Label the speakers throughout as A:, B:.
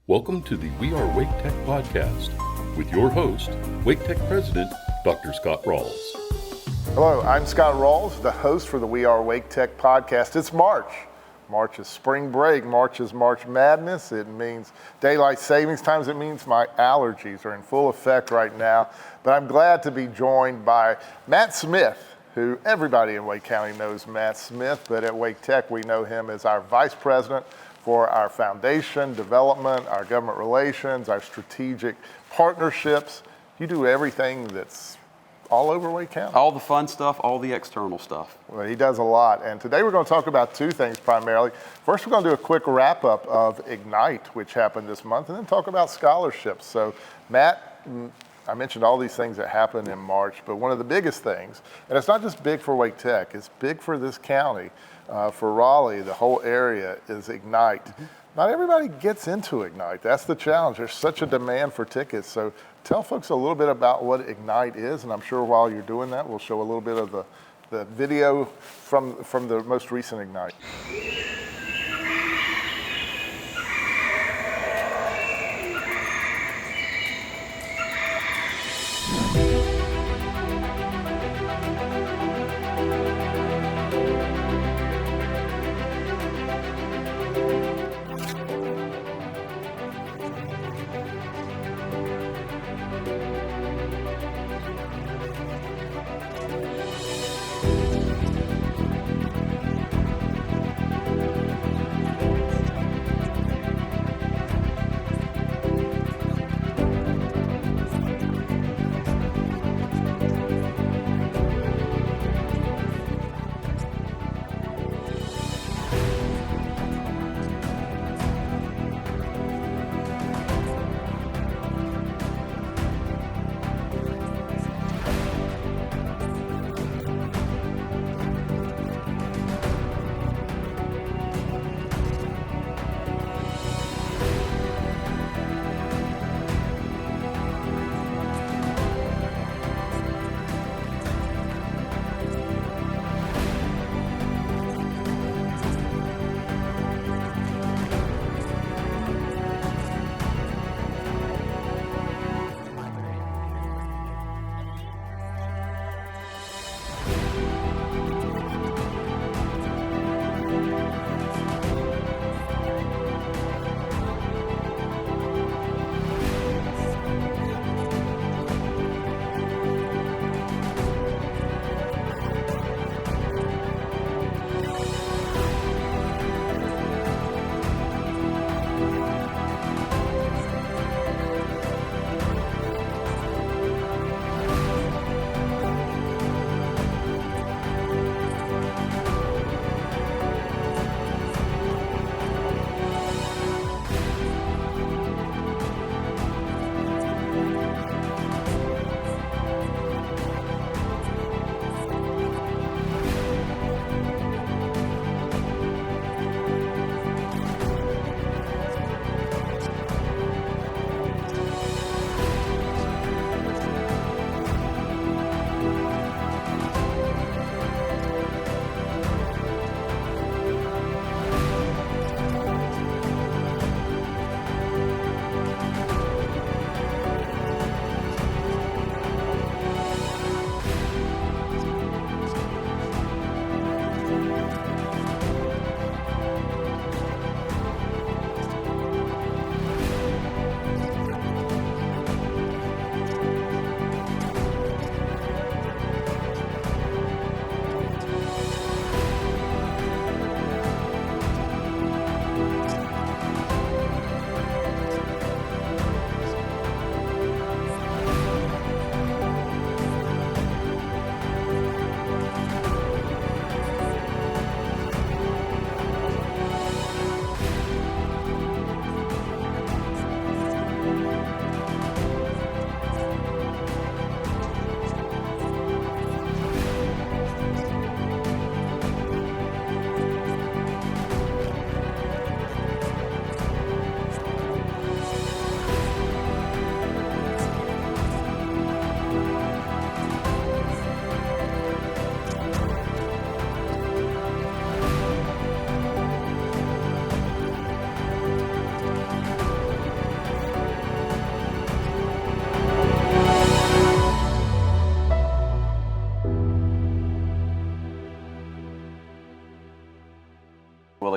A: Welcome to the We Are Wake Tech podcast with your host, Wake Tech President, Dr. Scott Ralls.
B: Hello, I'm Scott Ralls, the host for the We Are Wake Tech podcast. It's March. March is spring break. March is March Madness. It means daylight savings times. It means my allergies are in full effect right now. But I'm glad to be joined by Matt Smith, who everybody in Wake County knows Matt Smith, but at Wake Tech we know him as our Vice President for our foundation, development, our government relations, our strategic partnerships. You do everything that's all over Wake County.
C: All the fun stuff, all the external stuff.
B: Well, he does a lot. And today we're going to talk about two things primarily. First, we're going to do a quick wrap up of Ignite, which happened this month, and then talk about scholarships. So, Matt, I mentioned all these things that happened in March, but one of the biggest things, and it's not just big for Wake Tech, it's big for this county, for Raleigh, the whole area, is Ignite. Mm-hmm. Not everybody gets into Ignite. That's the challenge. There's such a demand for tickets. So tell folks a little bit about what Ignite is, and I'm sure while you're doing that, we'll show a little bit of the video from the most recent Ignite.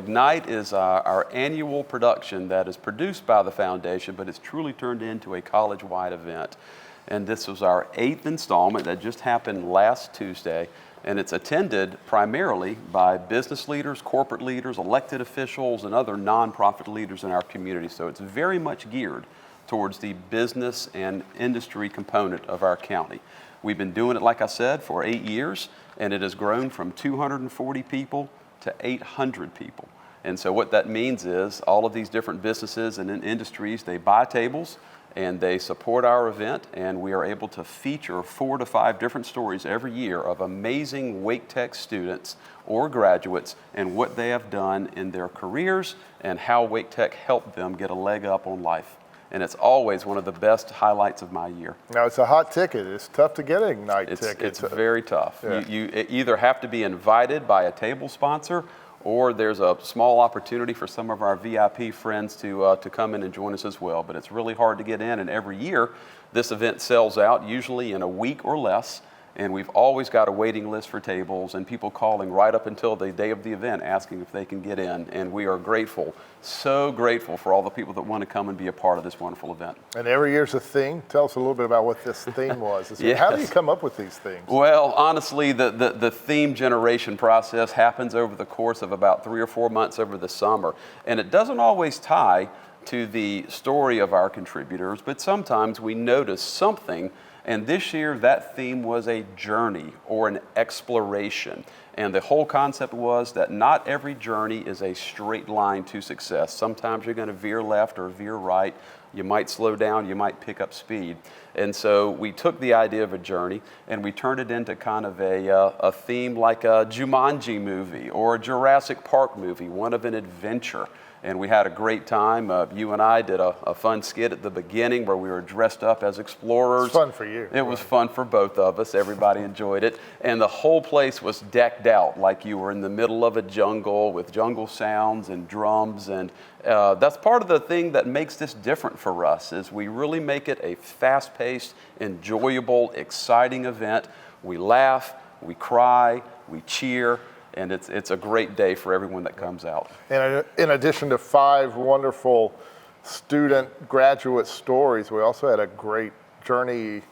C: Ignite is our annual production that is produced by the foundation, but it's truly turned into a college-wide event. And this was our 8th installment that just happened last Tuesday. And it's attended primarily by business leaders, corporate leaders, elected officials, and other nonprofit leaders in our community. So it's very much geared towards the business and industry component of our county. We've been doing it, like I said, for 8 years, and it has grown from 240 people to 800 people. And so what that means is all of these different businesses and industries, they buy tables and they support our event, and we are able to feature 4 to 5 different stories every year of amazing Wake Tech students or graduates and what they have done in their careers and how Wake Tech helped them get a leg up on life. And it's always one of the best highlights of my year.
B: Now, it's a hot ticket. It's tough to get an Ignite ticket.
C: It's very tough.
B: Yeah.
C: You either have to be invited by a table sponsor, or there's a small opportunity for some of our VIP friends to come in and join us as well. But it's really hard to get in, and every year this event sells out, usually in a week or less. And we've always got a waiting list for tables and people calling right up until the day of the event asking if they can get in. And we are grateful, so grateful for all the people that want to come and be a part of this wonderful event.
B: And every year's a theme. Tell us a little bit about what this theme was.
C: Yes.
B: How do you come up with these themes?
C: Well, honestly, the theme generation process happens over the course of about 3 or 4 months over the summer. And it doesn't always tie to the story of our contributors, but sometimes we notice something. And this year, that theme was a journey or an exploration. And the whole concept was that not every journey is a straight line to success. Sometimes you're going to veer left or veer right. You might slow down, you might pick up speed. And so we took the idea of a journey and we turned it into kind of a theme like a Jumanji movie or a Jurassic Park movie, one of an adventure. And we had a great time. You and I did a fun skit at the beginning where we were dressed up as explorers.
B: It's fun for you.
C: It was fun for both of us. Everybody enjoyed it. And the whole place was decked out like you were in the middle of a jungle with jungle sounds and drums. And that's part of the thing that makes this different for us is we really make it a fast-paced, enjoyable, exciting event. We laugh, we cry, we cheer. And it's a great day for everyone that comes out.
B: And in addition to 5 wonderful student graduate stories, we also had a great journey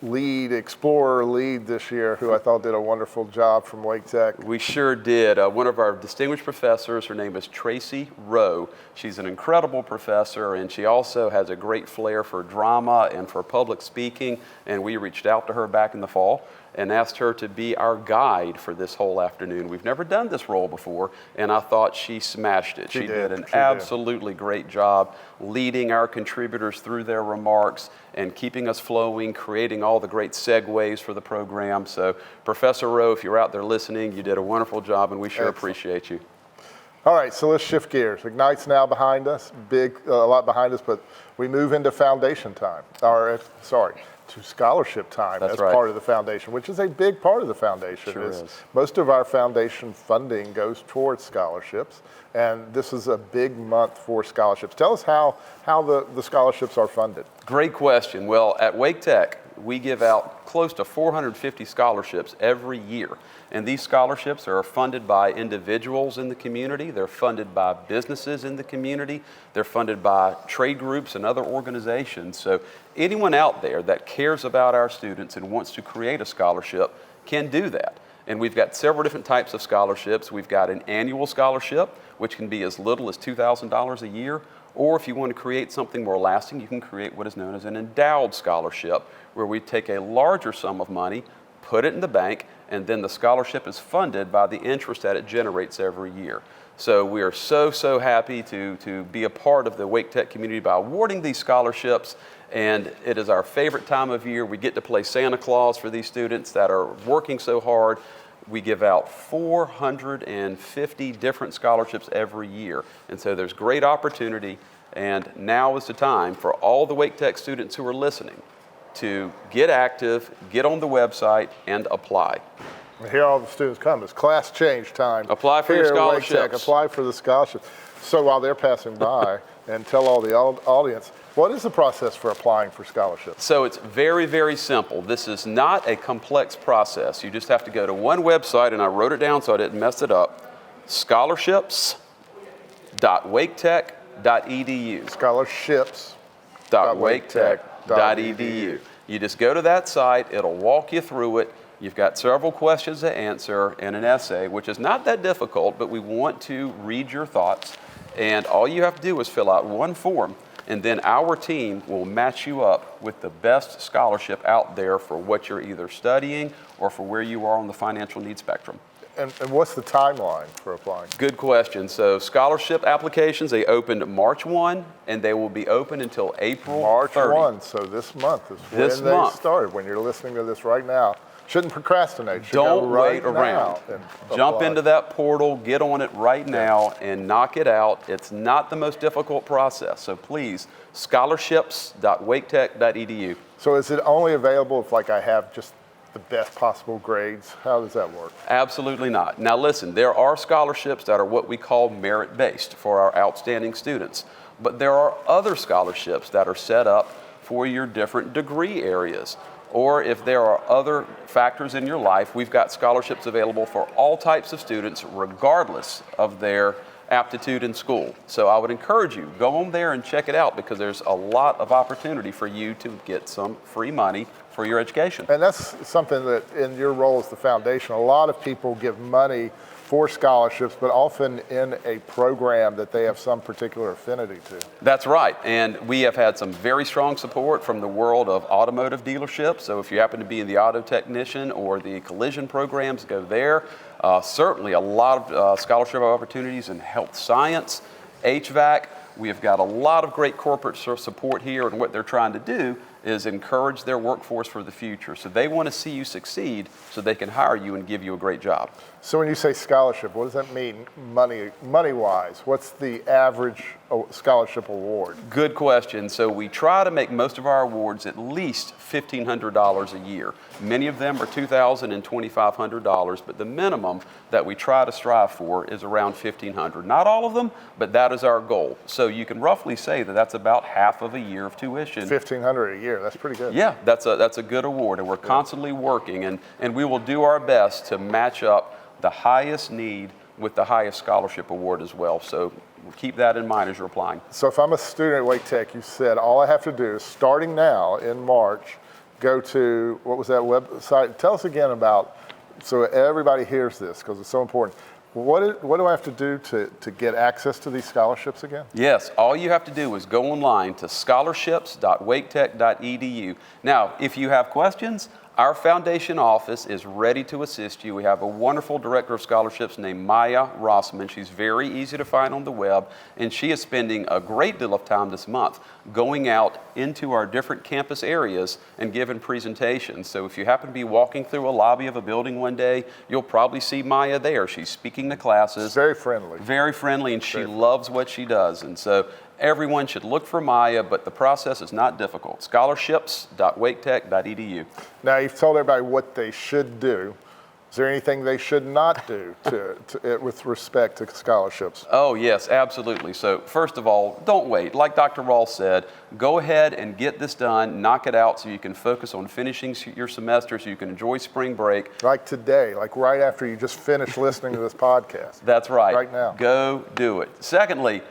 B: explorer lead this year who I thought did a wonderful job from Wake Tech.
C: We sure did. One of our distinguished professors, her name is Tracy Rowe. She's an incredible professor, and she also has a great flair for drama and for public speaking, and we reached out to her back in the fall and asked her to be our guide for this whole afternoon. We've never done this role before, and I thought she smashed it. She did an absolutely great job leading our contributors through their remarks and keeping us flowing, creating all the great segues for the program. So, Professor Rowe, if you're out there listening, you did a wonderful job, and we sure appreciate you.
B: All right, so let's shift gears. Ignite's now behind us, a lot behind us, but we move into foundation time, to scholarship time as part of the foundation, which is a big part of the foundation.
C: Sure is.
B: Most of our foundation funding goes towards scholarships, and this is a big month for scholarships. Tell us how the scholarships are funded.
C: Great question. Well, at Wake Tech, we give out close to 450 scholarships every year. And these scholarships are funded by individuals in the community. They're funded by businesses in the community. They're funded by trade groups and other organizations. So anyone out there that cares about our students and wants to create a scholarship can do that. And we've got several different types of scholarships. We've got an annual scholarship, which can be as little as $2,000 a year. Or if you want to create something more lasting, you can create what is known as an endowed scholarship, where we take a larger sum of money, put it in the bank, and then the scholarship is funded by the interest that it generates every year. So we are so happy to be a part of the Wake Tech community by awarding these scholarships, and it is our favorite time of year. We get to play Santa Claus for these students that are working so hard. We give out 450 different scholarships every year, and so there's great opportunity, and now is the time for all the Wake Tech students who are listening to get active, get on the website, and apply.
B: And here all the students come. It's class change time.
C: Apply for your scholarships.
B: Wake Tech, apply for the scholarship. So while they're passing by, and tell all the audience, what is the process for applying for scholarships?
C: So it's very simple. This is not a complex process. You just have to go to one website, and I wrote it down so I didn't mess it up, scholarships.waketech.edu. scholarships.waketech.edu.
B: Scholarships.waketech.edu.
C: You just go to that site, it'll walk you through it. You've got several questions to answer and an essay, which is not that difficult, but we want to read your thoughts. And all you have to do is fill out one form, and then our team will match you up with the best scholarship out there for what you're either studying or for where you are on the financial need spectrum.
B: And what's the timeline for applying?
C: Good question. So scholarship applications, they opened March 1, and they will be open until April 30.
B: March 1, so this month is
C: This
B: when
C: month.
B: they started. When you're listening to this right now, shouldn't procrastinate. Should
C: Don't
B: go right
C: wait around.
B: now and
C: Jump
B: apply.
C: into that portal, get on it right now, and knock it out. It's not the most difficult process. So please, scholarships.waketech.edu.
B: So is it only available if like I have just the best possible grades? How does that work?
C: Absolutely not. Now listen, there are scholarships that are what we call merit-based for our outstanding students, but there are other scholarships that are set up for your different degree areas. Or if there are other factors in your life, we've got scholarships available for all types of students, regardless of their aptitude in school. So I would encourage you, go on there and check it out, because there's a lot of opportunity for you to get some free money for your education.
B: And that's something that in your role as the foundation, a lot of people give money for scholarships, but often in a program that they have some particular affinity to.
C: That's right, and we have had some very strong support from the world of automotive dealerships. So if you happen to be in the auto technician or the collision programs, go there. Certainly a lot of scholarship opportunities in health science, HVAC. We have got a lot of great corporate support here, and what they're trying to do is encourage their workforce for the future. So they want to see you succeed so they can hire you and give you a great job.
B: So when you say scholarship, what does that mean money-wise? What's the average scholarship award?
C: Good question. So we try to make most of our awards at least $1,500 a year. Many of them are $2,000 and $2,500, but the minimum that we try to strive for is around $1,500. Not all of them, but that is our goal. So you can roughly say that that's about half of a year of tuition.
B: $1,500 a year, that's pretty good.
C: Yeah, that's a good award, and we're constantly working, and we will do our best to match up the highest need with the highest scholarship award as well. So keep that in mind as you're applying.
B: So if I'm a student at Wake Tech, you said all I have to do is, starting now in March, go to, what was that website? Tell us again about, so everybody hears this, because it's so important. What do I have to do to get access to these scholarships again?
C: Yes, all you have to do is go online to scholarships.waketech.edu. Now, if you have questions, our foundation office is ready to assist you. We have a wonderful director of scholarships named Maya Rossman. She's very easy to find on the web, and she is spending a great deal of time this month going out into our different campus areas and giving presentations. So if you happen to be walking through a lobby of a building one day, you'll probably see Maya there. She's speaking to classes.
B: It's very friendly.
C: Very friendly, and she loves what she does. And so everyone should look for Maya, but the process is not difficult. Scholarships.waketech.edu.
B: Now, you've told everybody what they should do. Is there anything they should not do with respect to scholarships?
C: Oh, yes, absolutely. So first of all, don't wait. Like Dr. Ralls said, go ahead and get this done, knock it out so you can focus on finishing your semester, so you can enjoy spring break.
B: Like today, like right after you just finished listening to this podcast.
C: That's right.
B: Right now.
C: Go do it. Secondly,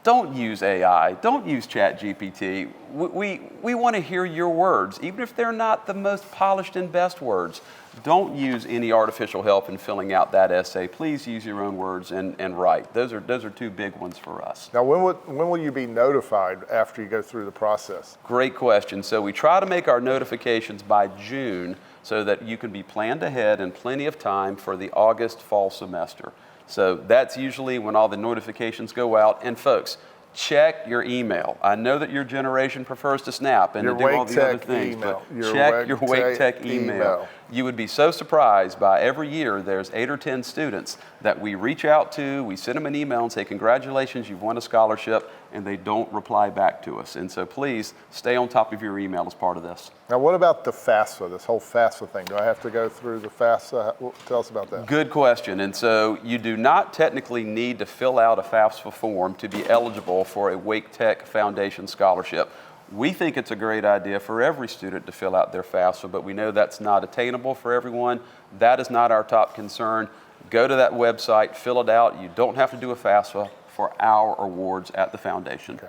C: don't use AI. Don't use ChatGPT. We want to hear your words, even if they're not the most polished and best words. Don't use any artificial help in filling out that essay. Please use your own words and write. Those are two big ones for us.
B: Now, when will you be notified after you go through the process?
C: Great question. So we try to make our notifications by June so that you can be planned ahead and plenty of time for the August fall semester. So that's usually when all the notifications go out. And folks, check your email. I know that your generation prefers to snap and to do all the other things, but check your Wake Tech email. You would be so surprised by every year there's 8 or 10 students that we reach out to, we send them an email and say, congratulations, you've won a scholarship, and they don't reply back to us. And so please stay on top of your email as part of this.
B: Now, what about the FAFSA, this whole FAFSA thing? Do I have to go through the FAFSA? Tell us about that.
C: Good question. And so you do not technically need to fill out a FAFSA form to be eligible for a Wake Tech Foundation scholarship. We think it's a great idea for every student to fill out their FAFSA, but we know that's not attainable for everyone. That is not our top concern. Go to that website, fill it out. You don't have to do a FAFSA for our awards at the foundation.
B: Okay.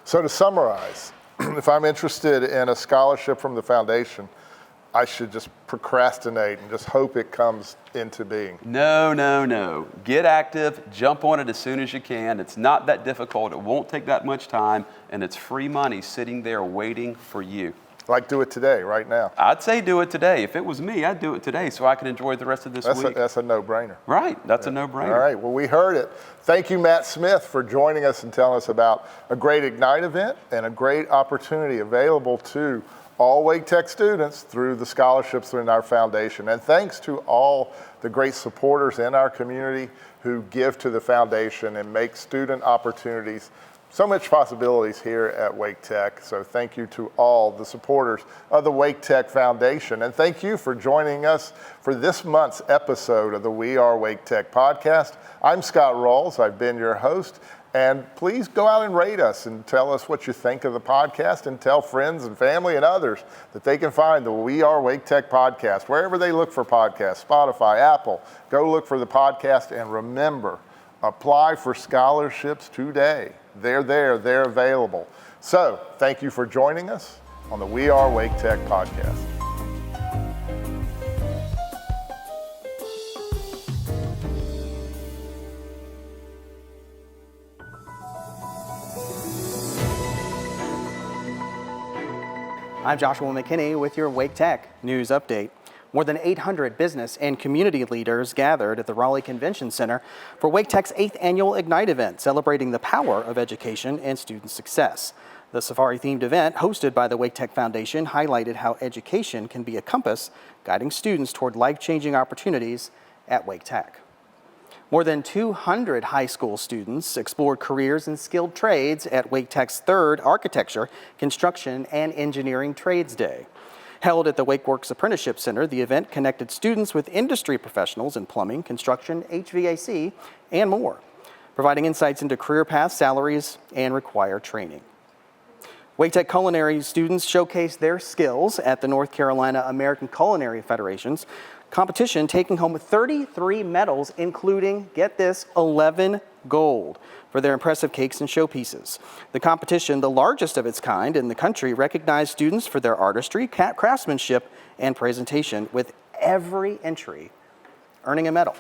B: So to summarize, if I'm interested in a scholarship from the foundation, I should just procrastinate and just hope it comes into being.
C: No. Get active, jump on it as soon as you can. It's not that difficult, it won't take that much time, and it's free money sitting there waiting for you.
B: Like do it today, right now.
C: I'd say do it today. If it was me, I'd do it today so I can enjoy the rest of this week.
B: That's a no-brainer.
C: Right, that's a no-brainer.
B: All right, well, we heard it. Thank you, Matt Smith, for joining us and telling us about a great Ignite event and a great opportunity available to all Wake Tech students through the scholarships in our foundation. And thanks to all the great supporters in our community who give to the foundation and make student opportunities so much possibilities here at Wake Tech. So thank you to all the supporters of the Wake Tech Foundation. And thank you for joining us for this month's episode of the We Are Wake Tech podcast. I'm Scott Ralls. I've been your host. And please go out and rate us and tell us what you think of the podcast, and tell friends and family and others that they can find the We Are Wake Tech podcast wherever they look for podcasts, Spotify, Apple. Go look for the podcast, and remember, apply for scholarships today. They're there, they're available. So thank you for joining us on the We Are Wake Tech podcast.
D: I'm Joshua McKinney with your Wake Tech News Update. More than 800 business and community leaders gathered at the Raleigh Convention Center for Wake Tech's 8th annual Ignite event, celebrating the power of education and student success. The safari-themed event, hosted by the Wake Tech Foundation, highlighted how education can be a compass guiding students toward life-changing opportunities at Wake Tech. More than 200 high school students explored careers in skilled trades at Wake Tech's 3rd Architecture, Construction, and Engineering Trades Day. Held at the WakeWorks Apprenticeship Center, the event connected students with industry professionals in plumbing, construction, HVAC, and more, providing insights into career paths, salaries, and required training. Wake Tech culinary students showcased their skills at the North Carolina American Culinary Federation's competition, taking home 33 medals, including, get this, 11 gold for their impressive cakes and showpieces. The competition, the largest of its kind in the country, recognized students for their artistry, craftsmanship, and presentation, with every entry earning a medal.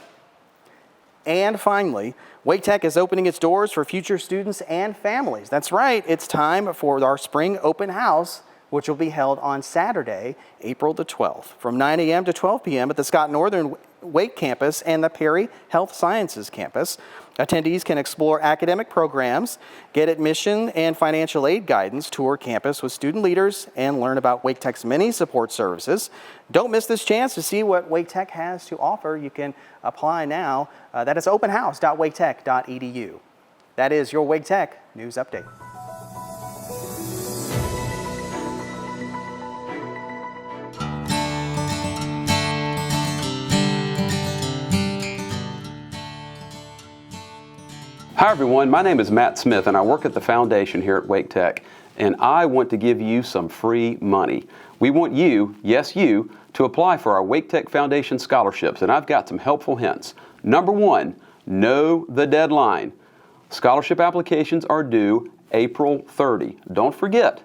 D: And finally, Wake Tech is opening its doors for future students and families. That's right, it's time for our spring open house, which will be held on Saturday, April the 12th, from 9 a.m. to 12 p.m. at the Scott Northern Wake campus and the Perry Health Sciences campus. Attendees can explore academic programs, get admission and financial aid guidance, tour campus with student leaders, and learn about Wake Tech's many support services. Don't miss this chance to see what Wake Tech has to offer. You can apply now. That is openhouse.waketech.edu. That is your Wake Tech News Update.
C: Hi everyone, my name is Matt Smith and I work at the foundation here at Wake Tech, and I want to give you some free money. We want you, yes you, to apply for our Wake Tech Foundation scholarships, and I've got some helpful hints. Number 1, know the deadline. Scholarship applications are due April 30. Don't forget.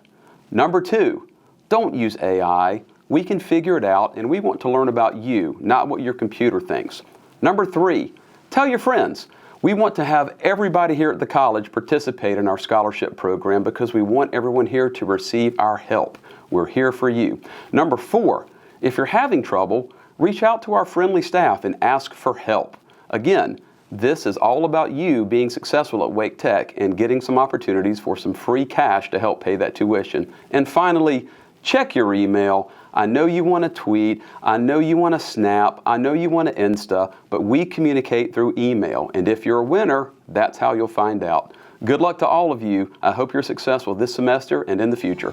C: Number 2, don't use AI. We can figure it out, and we want to learn about you, not what your computer thinks. Number 3, tell your friends. We want to have everybody here at the college participate in our scholarship program because we want everyone here to receive our help. We're here for you. Number 4, if you're having trouble, reach out to our friendly staff and ask for help. Again, this is all about you being successful at Wake Tech and getting some opportunities for some free cash to help pay that tuition. And finally, check your email. I know you want to tweet, I know you want to snap, I know you want to Insta, but we communicate through email. And if you're a winner, that's how you'll find out. Good luck to all of you. I hope you're successful this semester and in the future.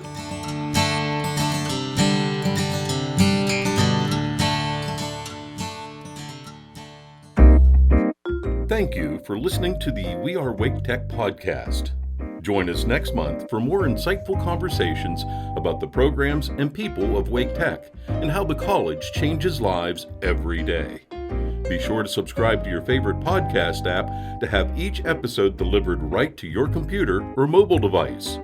A: Thank you for listening to the We Are Wake Tech podcast. Join us next month for more insightful conversations about the programs and people of Wake Tech and how the college changes lives every day. Be sure to subscribe to your favorite podcast app to have each episode delivered right to your computer or mobile device.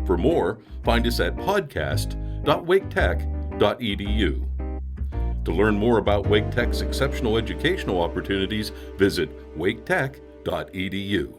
A: For more, find us at podcast.waketech.edu. To learn more about Wake Tech's exceptional educational opportunities, visit waketech.edu.